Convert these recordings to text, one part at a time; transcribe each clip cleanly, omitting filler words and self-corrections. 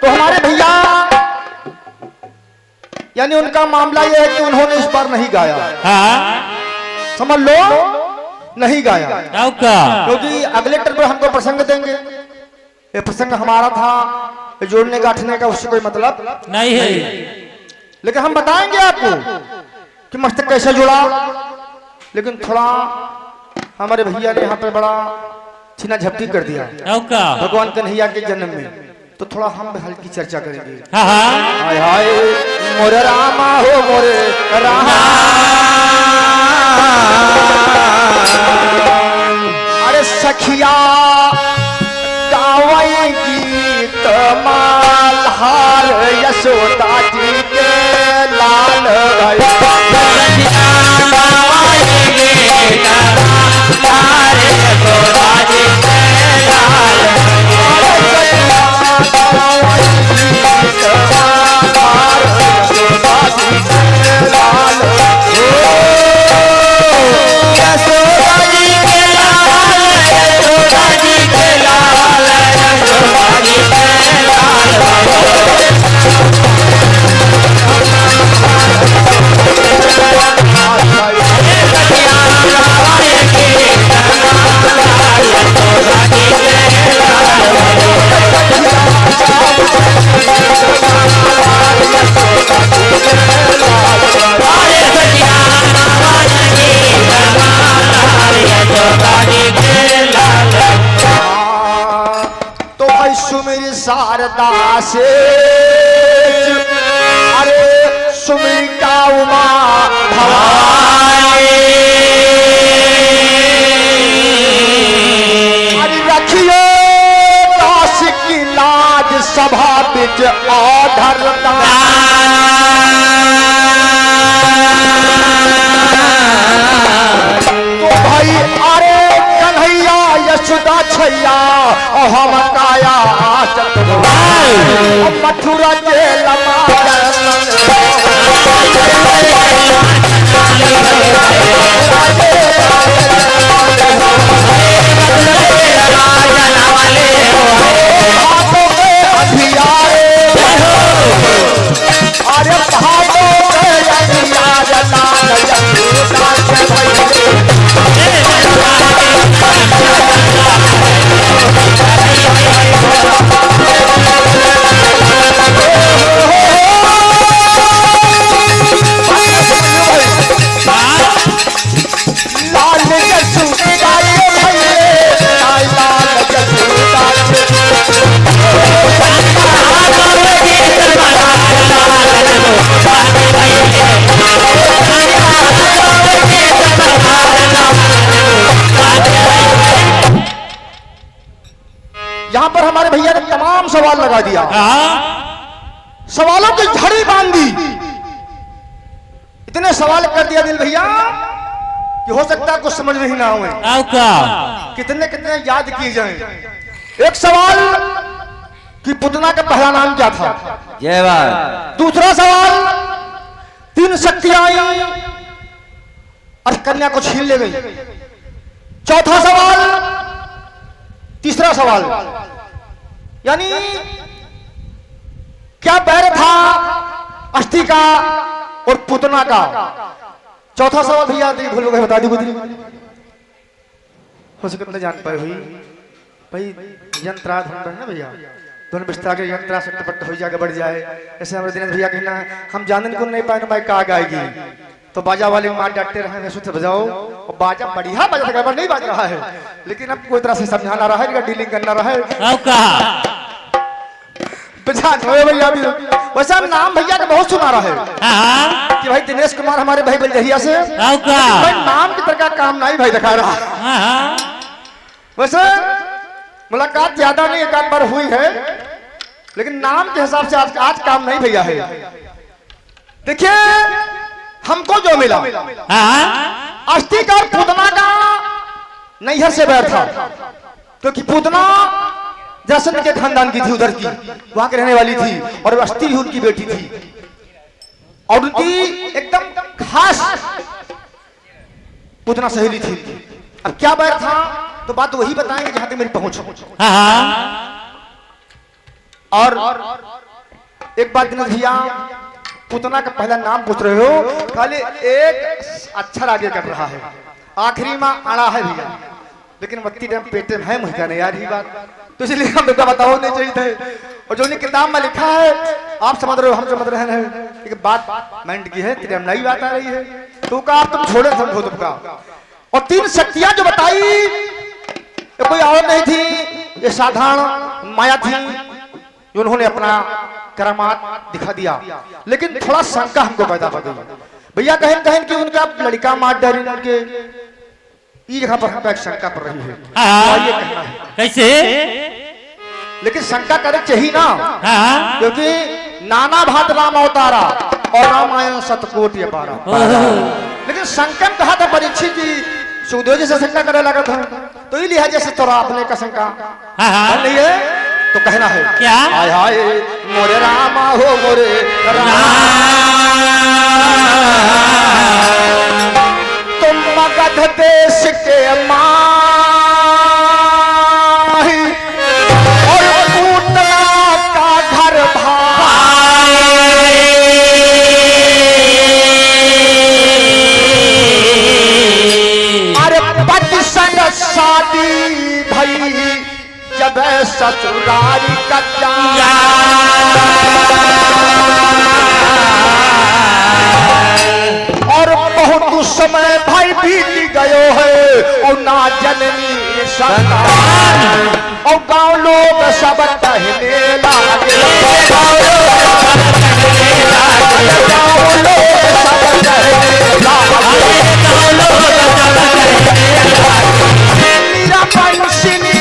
तो हमारे भैया यानी उनका मामला यह है कि उन्होंने इस बार नहीं गाया। समझ लो, नहीं गाया क्योंकि अगले टर्म पर हमको प्रसंग देंगे। ये प्रसंग हमारा था, जोड़ने गांठने का उससे कोई मतलब नहीं है, लेकिन हम बताएंगे आपको कि मस्तक कैसे जुड़ा। लेकिन थोड़ा हमारे भैया ने यहाँ पे बड़ा छीना झपटी कर दिया भगवान कन्हैया के जन्म में, तो थोड़ा हम हल्की चर्चा करेंगे। हाय हाय मोरे रामा हो मोरे रामा, अरे सखिया गावई गीत मालहार यशोदा जी के लाल शारदा से अरे सुमिका उमा भवानी, अरे रखिए दास की लाज सभा बिच आधरता, तो भाई अरे कन्हैया यशोदा छैया हम काया मथुरा जेल अरे यहां पर हमारे भैया ने तमाम सवाल लगा दिया, सवालों की झड़ी बांध दी, इतने सवाल कर दिया दिल भैया कि हो सकता है कुछ समझ नहीं ना आए, कितने कितने याद किए जाएं। एक सवाल कि पुतना का पहला नाम क्या था, जय बात। दूसरा सवाल 3 शक्तियां आई और कन्या को छीन ले गई। चौथा सवाल, तीसरा सवाल यानी क्या बैर था अस्थि का और पुतना का। चौथा सवाल भैया भूल गए, बता दी बुद्धि हो सके तो जान पाए हुई भाई यंत्रा धुन है भैया, धुन विस्तार के यंत्रा से टपट हो जाके बढ़ जाए। ऐसे हमारे दिनेश भैया कहना हम जानने को नहीं पाए मैं कहा गाएगी, तो बाजा वाले मां डरते रहे वैसे से बजाओ, और बाजा बढ़िया बजा गड़बड़ नहीं बज रहा है, लेकिन अब कोई तरह से समझाना रहा है, डीलिंग करना रहा है भैया भी। वैसे हम नाम भैया का बहुत सुना रहा है कि भाई दिनेश कुमार हमारे भाई बलजहिया से, भाई नाम की तरह काम नहीं भाई दिखा रहा। वैसे मुलाकात ज्यादा नहीं, एक आध बार हुई है, लेकिन नाम के हिसाब से आज काम नहीं भैया है। देखिए हमको जो मिला अस्थि का पूतना का नैहर से बैर था, क्योंकि पूतना जसन के खानदान की थी, उधर की वहां के रहने वाली थी, और अस्थि भी उनकी बेटी थी, और उनकी एकदम खास पूतना सहेली थी। अब क्या बैर था तो बात वही बताएंगे जहां तक मेरी पहुंच। और एक बात दिनेश भैया, पुतना का पहला नाम पूछ रहे हो, खाली एक अक्षर आगे कर रहा है, आखिरी में अड़ा है भैया, लेकिन बत्ती टाइम पेटे में है मुझका नहीं यार ये बात, तो इसलिए हम लोग बताओ नहीं चाहिए थे। और जो किताब में लिखा है आप समझ रहे हो, हम समझ रहे हैं, एक बात माइंड की है, तेरे नई बात आ रही है, तो का आप तुम छोड़े समझो तुमका। और 3 शक्तियां जो बताई ये कोई और नहीं थी, ये साधारण माया थी, जो उन्होंने अपना करामात दिखा दिया, लेकिन थोड़ा शंका हमको पैदा हो गई भैया, कहें कहें कि उनका लड़का मार डाली, उनके ये जगह पर हमको एक शंका पड़ रही है, कैसे? लेकिन शंका करे चाहिए ना, क्योंकि नाना भात राम अवतारा और रामायण सतकोटि अपारा, लेकिन शंका कहा था परीक्षित जी सुखदेव जी से शंका करे लगा था, तो ये लिहाजे से तोरा अपने का शंका नहीं है, तो कहना है क्या? हाय हाय मोरे रामा हो मोरे राम, तुम मगध देश के माही और पूतना का घर भाई, अरे पति संग शादी भई जब ससुरारी का और बहुत समय भाई बीत गयो है, और ना जननी संतान, और गांव लोग सब कहने लागे, गांव लोग सब कहने लागे, मेरा पंचनी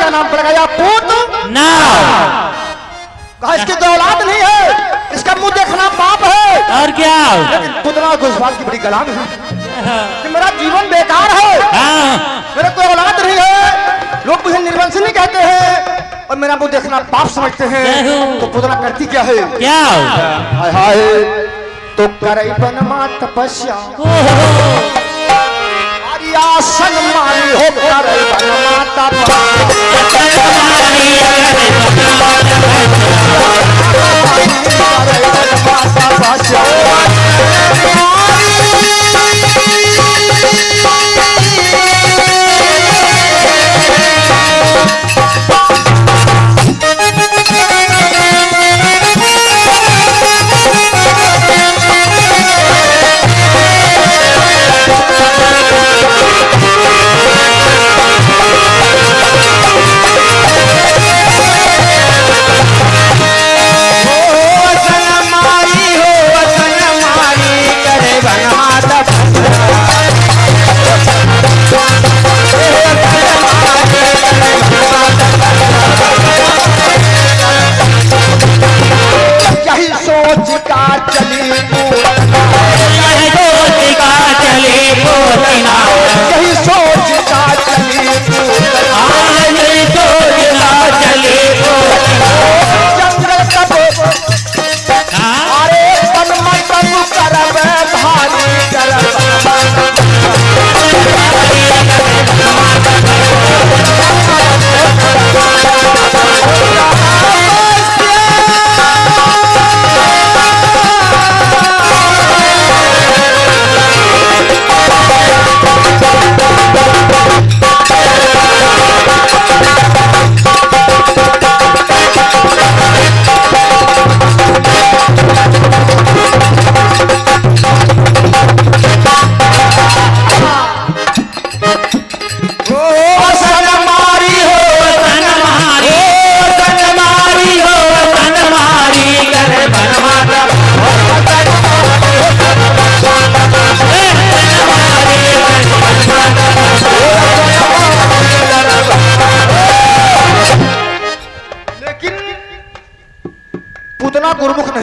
नाम पड़ गया पूत ना, कहा इसकी तो औलाद नहीं है, इसका मुंह देखना पाप है, और क्या? पुतना को इस बात की बड़ी गलाम है कि मेरा जीवन बेकार है, मेरा कोई औलाद नहीं है, लोग मुझे निर्वंशनी कहते हैं और मेरा मुंह देखना पाप समझते हैं, तो पुतना करती क्या है? क्या? हाय हाय तो करे बनमा तपस्या, आसन मानी हो करे बनमा तपस्या,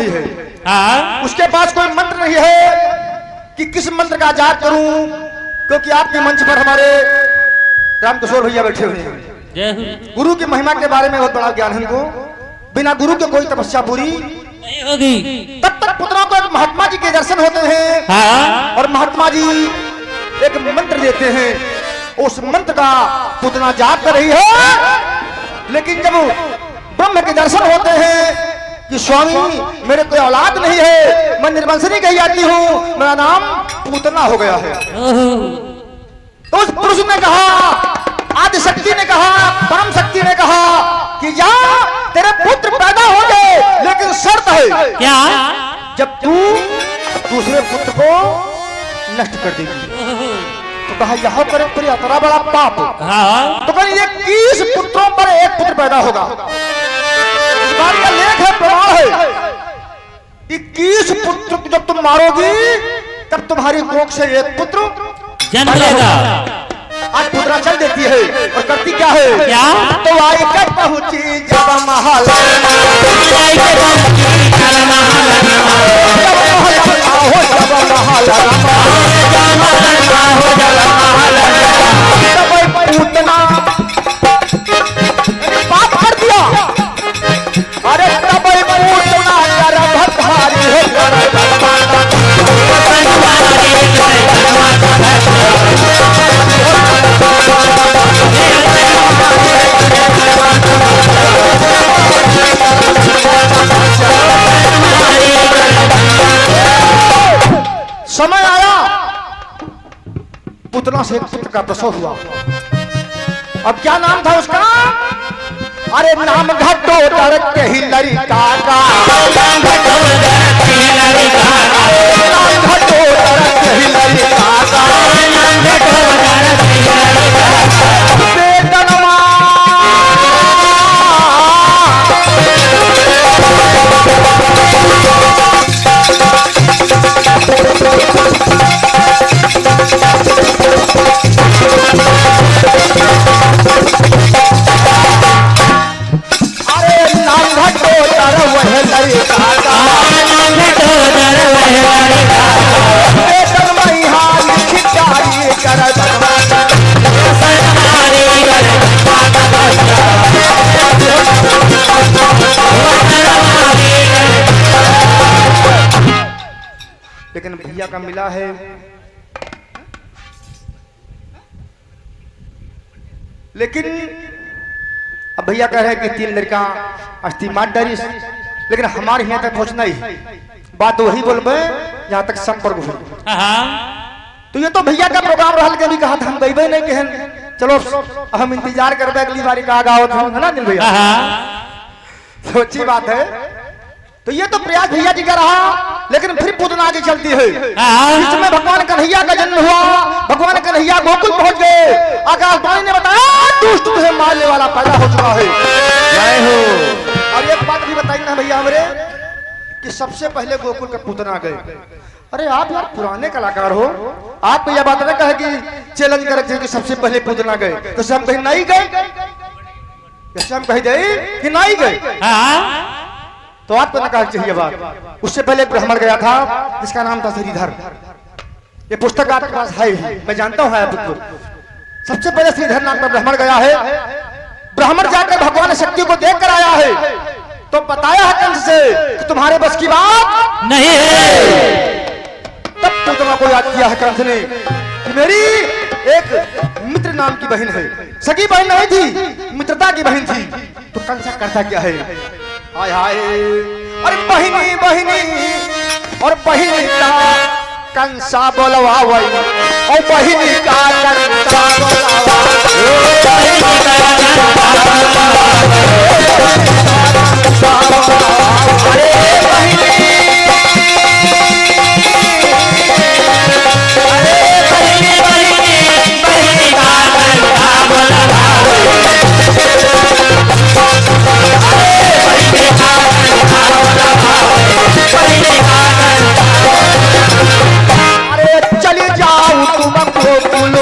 नहीं है, हाँ उसके पास कोई मंत्र नहीं है कि किस मंत्र का जाप करूं, क्योंकि आपके मंच पर हमारे रामकिशोर भैया बैठे हुए हैं। जय हो। गुरु की महिमा के बारे में बहुत बड़ा ज्ञान है इनको, बिना गुरु के कोई तपस्या पूरी नहीं होगी। तब तक पुत्रों को एक महात्मा जी के दर्शन होते हैं, हाँ और महात्मा जी एक मंत्र देते हैं, उस मंत्र का पुतना जाप कर रही है। लेकिन जब ब्रह्म के दर्शन होते हैं कि स्वामी मेरे कोई औलाद नहीं है, मैं निर्वंशनी कही जाती हूँ, मेरा नाम पूतना हो गया है। तो उस पुरुष ने कहा, आदि शक्ति ने कहा, परम शक्ति ने कहा कि जा तेरे पुत्र पैदा होंगे, लेकिन शर्त है क्या? जब तू दूसरे पुत्र को नष्ट कर देगी। तो कहा यह करे पर इतना बड़ा पाप। हाँ तो कहीं 21 पुत्रों पर एक पुत्र पैदा होगा। इस बार यह लेख है, प्रमाण है। 21 पुत्र जब तुम मारोगी तब तुम्हारी कोख से एक पुत्र जन्म लेगा। आज पुत्रा चल देती है और करती क्या है? क्या? तो आई कर पहुंची जब महल, पूतना पाप कर दिया। अरे तब पूतना गर्भधारी समय आया, पुतना से एक पुत्र का प्रसव हुआ। अब क्या नाम था उसका? अरे नाम घटोदर के ही लड़का का, नाम घटोदर के ही लड़का का, बेदनमा लेकिन भैया का मिला है। लेकिन अब भैया कह रहे हैं कि 3 लड़का अस्थि मार डरी, लेकिन हमारे यहाँ तक पहुंचना ही बात वही बोलबे जहां तक संपर्क हो। तो ये तो भैया का प्रोग्राम रहल के भी कहा था हम गईबे नहीं कहन, चलो हम इंतजार करबे अगली बारी का गाओ था, है ना दिल भैया? सोची बात है। तो ये तो प्रयास भैया जी का रहा, लेकिन फिर पूतना आगे चलती है। इसमें भगवान कन्हैया का जन्म हुआ, भगवान कन्हैया गोकुल पहुंच गए। आकाशवाणी ने बताया दुष्ट तुझे मारने वाला पैदा हो चुका है। जय हो। और एक बात भी बताई ना भैया हमरे कि सबसे पहले गोकुल का पूतना गए। अरे आप यार पुराने कलाकार हो, आप यह बात ना कहे कि चैलेंज कर कि सबसे पहले पूतना गए, तो सब कहीं नहीं गए, जैसे हम कही गए कि नहीं गए। तो आपको ना कहना चाहिए बात। उससे पहले ब्राह्मण गया था जिसका नाम था श्रीधर। ये पुस्तक आपके पास है, मैं जानता हूँ आपको। सबसे पहले श्रीधर नाम का ब्राह्मण गया है। ब्राह्मण जाकर भगवान शक्ति को देख कर आया है, तो बताया है कंस से कि तुम्हारे बस की बात नहीं है। तब पूतना को याद किया है कंस ने कि मेरी एक मित्र नाम की बहन है, सगी बहन नहीं थी, मित्रता की बहन थी। तो कंस करता क्या है? हाय हाय, अरे बहिनी बहिनी और बहिनी का कंसा बोलवावई, और बहिनी का कंसा अरे चली जाऊं तुम गोकुल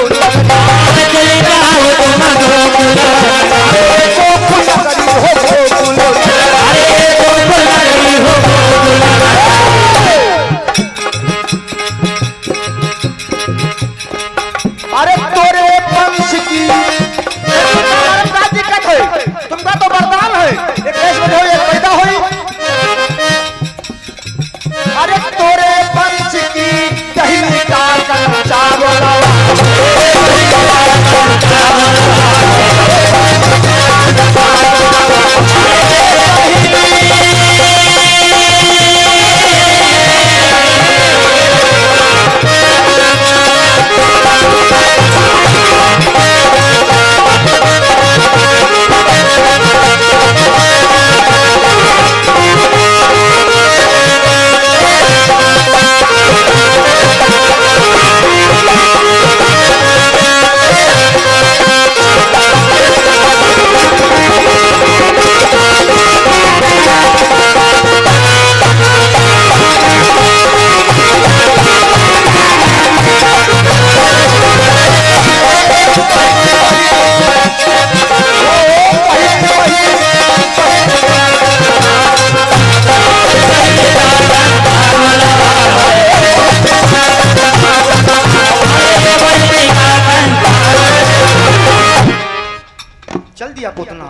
दिया पूतना।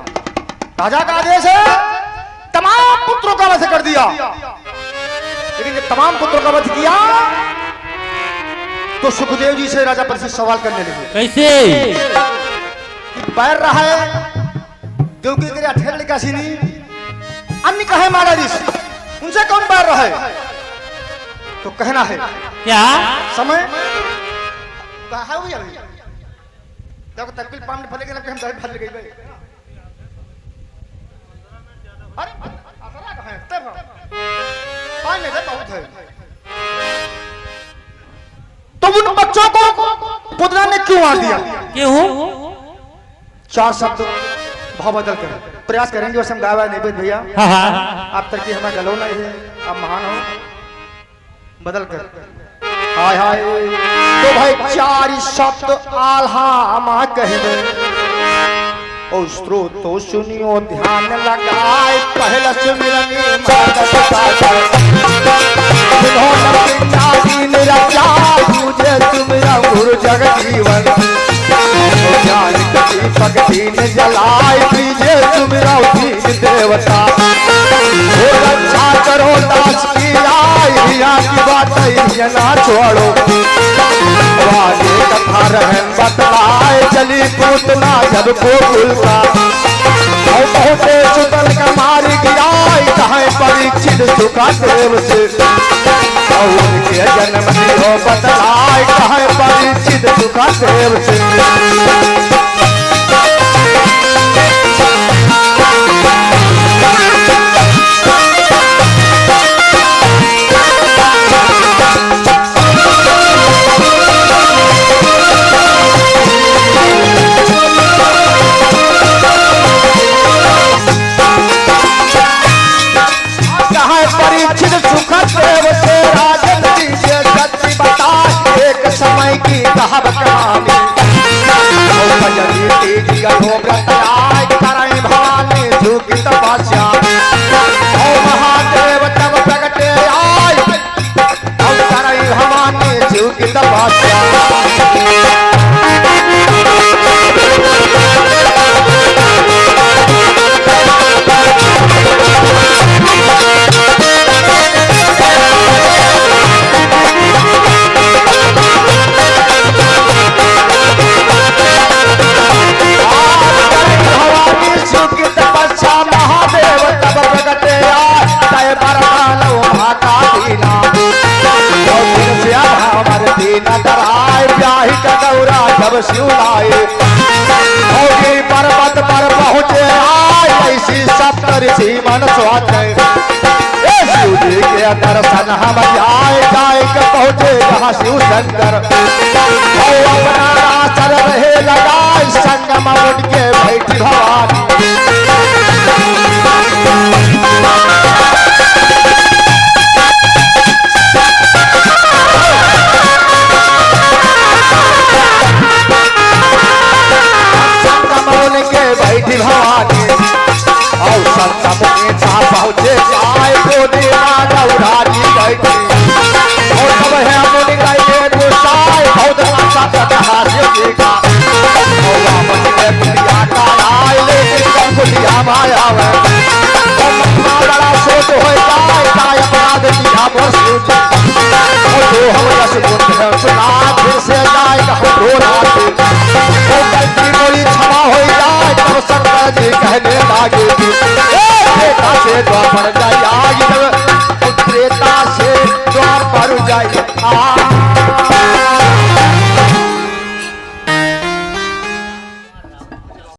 राजा का आदेश है तमाम पुत्रों का वध कर दिया। लेकिन जब तमाम पुत्रों का वध किया तो सुखदेव जी से राजा परीक्षित सवाल करने लगे। कैसे? कि पैर रहा है देवकी के 18 लड़का सीनी अन्य कहे मारा ऋषि उनसे कौन पैर रहा है? तो कहना है क्या समय कहा हुई अभी देखो तकबीर पाम फले के हम दाई फल गई भाई। अरे असरा कहां है तब पानी में बहुत है। तो उन बच्चों को पुतना ने क्यों मार दिया? क्यों? 4 शब्द भाव बदल कर प्रयास करेंगे वैसे हम गावा नहीं भैया। हाँ हाँ आप तक हमें गलो नहीं है आप महान हो बदल कर हाय हाय। तो भाई 4 शब्द आल्हा मां कहबे ओ स्त्रोत तो सुनियो ध्यान लगाए पहला सुमिरनी मुझे सुमिरा गुरु जगत जीवन ज्ञान दीपक दीन जलाए दीजे सुमिरा दीन देवता हो रक्षा करो दास की राय यहाँ की बात ना छोड़ो आगे कथा रहन बतलाए चली पूतना जब को भूलता बहुते सुतल का मारी गिराए कहे परीक्षित सुखा देव से उनके जन्म दियो बतलाए कहे परीक्षित सुखा देव से। समय की कहब कहानी भवानी झुकी तपस्या महादेव तब प्रगटे आय भवानी झुकी तपस्या। जब शिवलाए पर्वत पर पहुंचे आए ऐसी सप्तऋषि मन स्वाते शिव जी के दर्शन हम जाए के पहुंचे जहाँ शिव शंकर अपना आचर रहे लगाए संगम उठ के बैठी भवानी। बैठी भवानी और संतम के साथ पहुंचे जाए गोदी गौरानी बैठी और सब है मुनि गए गुस्साए बहुत अच्छा हास्य देखा और वापस में कुलिया का आए लेकिन कब कुलिया माया है बड़ा सोच हो जाए अपराध किया बस और जो हम यश गुण सुना फिर से जाए रो गलती क्षमा हो जाए तब शंकर जी कहने लागे त्रेता से द्वापर जाए त्रेता से द्वापर जाए